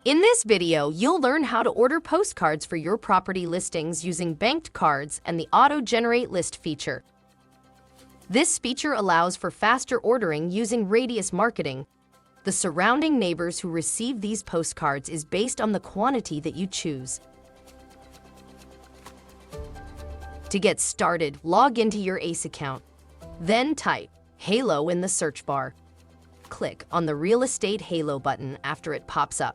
In this video, you'll learn how to order postcards for your property listings using banked cards and the Auto-Generate List feature. This feature allows for faster ordering using radius marketing. The surrounding neighbors who receive these postcards is based on the quantity that you choose. To get started, log into your ACE account. Then type Halo in the search bar. Click on the Real Estate Halo button after it pops up.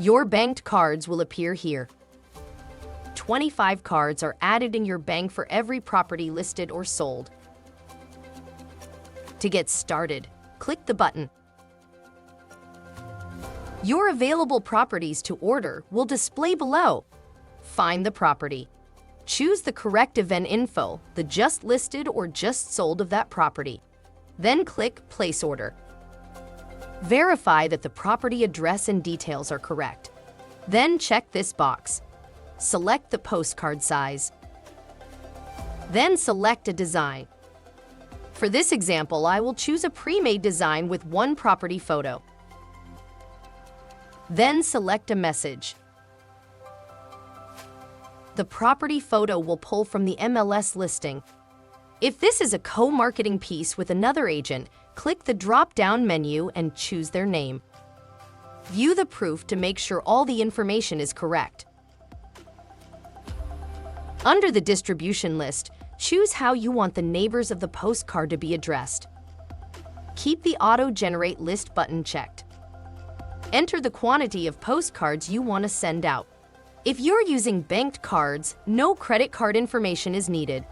Your banked cards will appear here. 25 cards are added in your bank for every property listed or sold. To get started, click the button. Your available properties to order will display below. Find the property. Choose the correct event info, the just listed or just sold of that property. Then click Place Order. Verify that the property address and details are correct. Then check this box. Select the postcard size. Then select a design. For this example, I will choose a pre-made design with one property photo. Then select a message. The property photo will pull from the MLS listing. If this is a co-marketing piece with another agent, click the drop-down menu and choose their name. View the proof to make sure all the information is correct. Under the distribution list, choose how you want the neighbors of the postcard to be addressed. Keep the Auto-Generate List button checked. Enter the quantity of postcards you want to send out. If you're using banked cards, no credit card information is needed.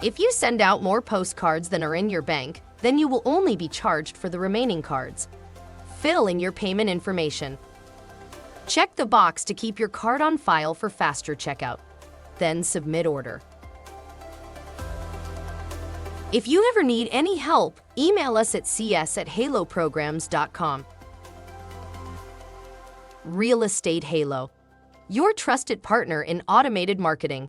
If you send out more postcards than are in your bank, then you will only be charged for the remaining cards. Fill in your payment information. Check the box to keep your card on file for faster checkout. Then submit order. If you ever need any help, email us at cs@haloprograms.com. Real Estate Halo, your trusted partner in automated marketing.